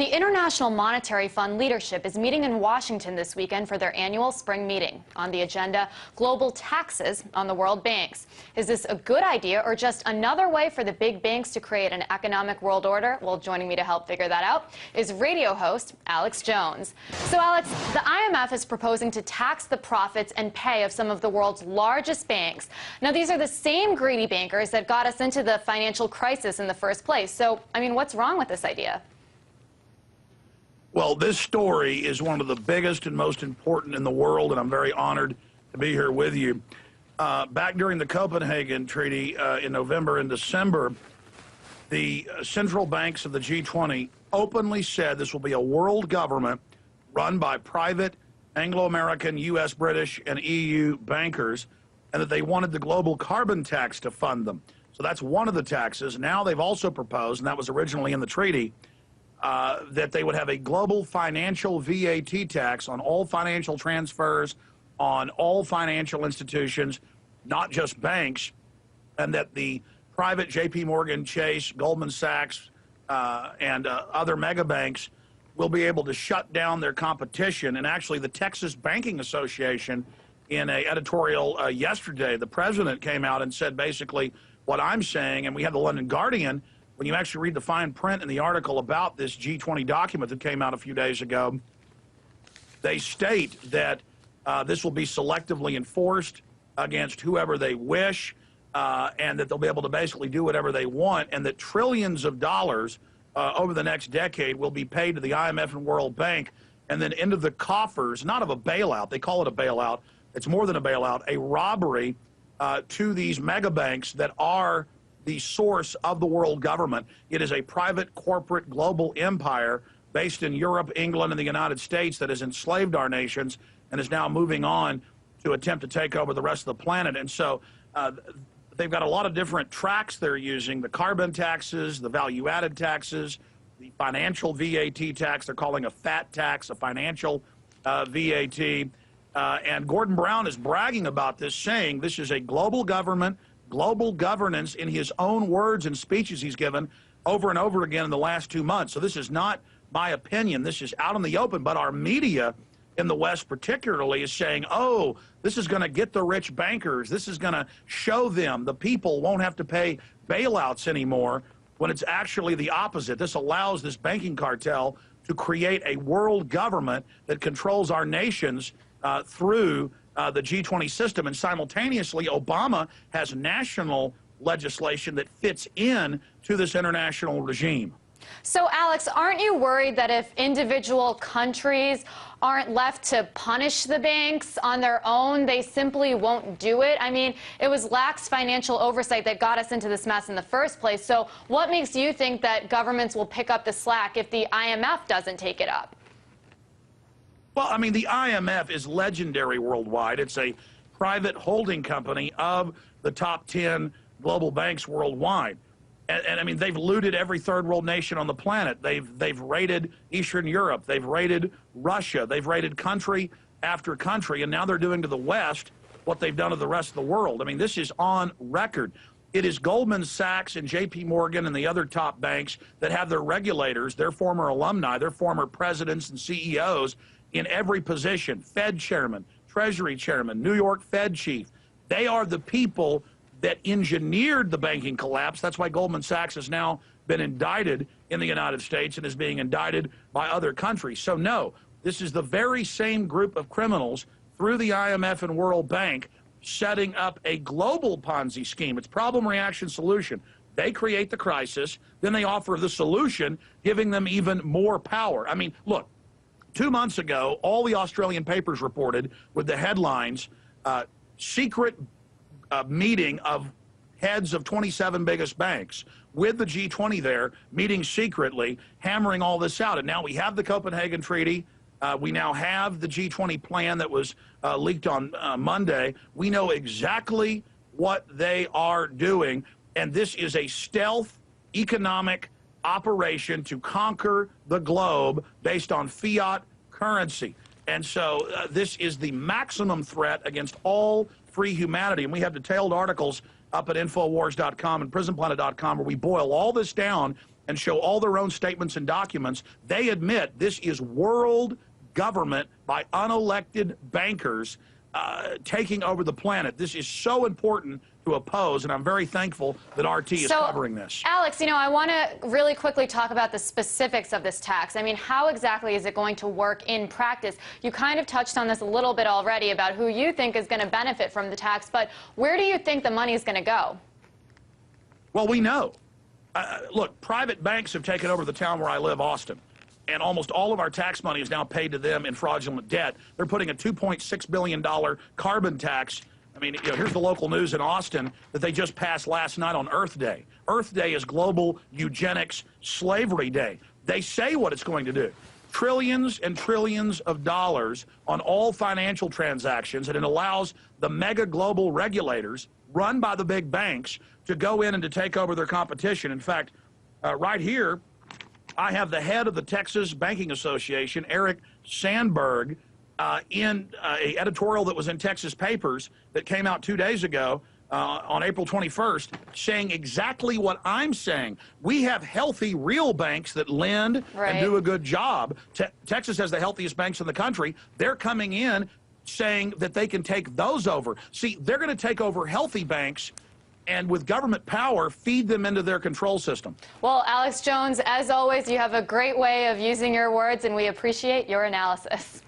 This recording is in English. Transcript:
The International Monetary Fund leadership is meeting in Washington this weekend for their annual spring meeting. On the agenda, global taxes on the world banks. Is this a good idea or just another way for the big banks to create an economic world order? Well, joining me to help figure that out is radio host Alex Jones. So, Alex, the IMF is proposing to tax the profits and pay of some of the world's largest banks. Now, these are the same greedy bankers that got us into the financial crisis in the first place. So, I mean, what's wrong with this idea? Well, this story is one of the biggest and most important in the world, and I'm very honored to be here with you. Back during the Copenhagen Treaty in November and December, the central banks of the G20 openly said this will be a world government run by private Anglo-American, U.S., British, and EU bankers, and that they wanted the global carbon tax to fund them. So that's one of the taxes. Now they've also proposed, and that was originally in the treaty, that they would have a global financial VAT tax on all financial transfers, on all financial institutions, not just banks, and that the private J.P. Morgan, Chase, Goldman Sachs, and other mega banks will be able to shut down their competition. And actually, the Texas Banking Association, in an editorial yesterday, the president came out and said basically what I'm saying, and we have the London Guardian. When you actually read the fine print in the article about this G20 document that came out a few days ago, they state that this will be selectively enforced against whoever they wish, and that they'll be able to basically do whatever they want, and that trillions of dollars over the next decade will be paid to the IMF and World Bank and then into the coffers, not of a bailout. They call it a bailout. It's more than a bailout, a robbery to these mega banks that are the source of the world government. It is a private, corporate, global empire based in Europe, England, and the United States that has enslaved our nations and is now moving on to attempt to take over the rest of the planet. And so they've got a lot of different tracks they're using: the carbon taxes, the value-added taxes, the financial VAT tax. They're calling a FAT tax, a financial VAT. And Gordon Brown is bragging about this, saying this is a global government, global governance, in his own words and speeches he's given over and over again in the last 2 months. So this is not my opinion. This is out in the open. But our media in the West particularly is saying, oh, this is going to get the rich bankers. This is going to show them the people won't have to pay bailouts anymore, when it's actually the opposite. This allows this banking cartel to create a world government that controls our nations through the G20 system. And simultaneously, Obama has national legislation that fits in to this international regime. So, Alex, aren't you worried that if individual countries aren't left to punish the banks on their own, they simply won't do it? I mean, it was lax financial oversight that got us into this mess in the first place. So what makes you think that governments will pick up the slack if the IMF doesn't take it up? Well, I mean, the IMF is legendary worldwide. It's a private holding company of the top 10 global banks worldwide. And I mean, they've looted every third world nation on the planet. They've raided Eastern Europe. They've raided Russia. They've raided country after country. And now they're doing to the West what they've done to the rest of the world. I mean, this is on record. It is Goldman Sachs and J.P. Morgan and the other top banks that have their regulators, their former alumni, their former presidents and CEOs in every position: Fed chairman, Treasury chairman, New York Fed chief. They are the people that engineered the banking collapse. That's why Goldman Sachs has now been indicted in the United States and is being indicted by other countries. So no, this is the very same group of criminals through the IMF and World Bank setting up a global Ponzi scheme. It's problem, reaction, solution. They create the crisis, then they offer the solution, giving them even more power. I mean, look, 2 months ago, all the Australian papers reported with the headlines, secret meeting of heads of 27 biggest banks with the G20 there, meeting secretly, hammering all this out. And now we have the Copenhagen Treaty. We now have the G20 plan that was leaked on Monday. We know exactly what they are doing. And this is a stealth economic operation to conquer the globe based on fiat currency. And so this is the maximum threat against all free humanity. And we have detailed articles up at Infowars.com and PrisonPlanet.com where we boil all this down and show all their own statements and documents, they admit this is world government by unelected bankers taking over the planet. This is so important to oppose, and I'm very thankful that RT is covering this. Alex, you know, I want to really quickly talk about the specifics of this tax. I mean, how exactly is it going to work in practice? You kind of touched on this a little bit already about who you think is going to benefit from the tax, but where do you think the money is going to go? Well, we know. Look, private banks have taken over the town where I live, Austin, and almost all of our tax money is now paid to them in fraudulent debt. They're putting a $2.6 billion carbon tax. I mean, you know, here's the local news in Austin that they just passed last night on Earth Day. Earth Day is Global Eugenics Slavery Day. They say what it's going to do. Trillions and trillions of dollars on all financial transactions, and it allows the mega global regulators run by the big banks to go in and to take over their competition. In fact, right here, I have the head of the Texas Banking Association, Eric Sandberg, in an editorial that was in Texas papers that came out 2 days ago on April 21st, saying exactly what I'm saying. We have healthy, real banks that lend and do a good job. Texas has the healthiest banks in the country. They're coming in saying that they can take those over. See, they're going to take over healthy banks and with government power, feed them into their control system. Well, Alex Jones, as always, you have a great way of using your words, and we appreciate your analysis.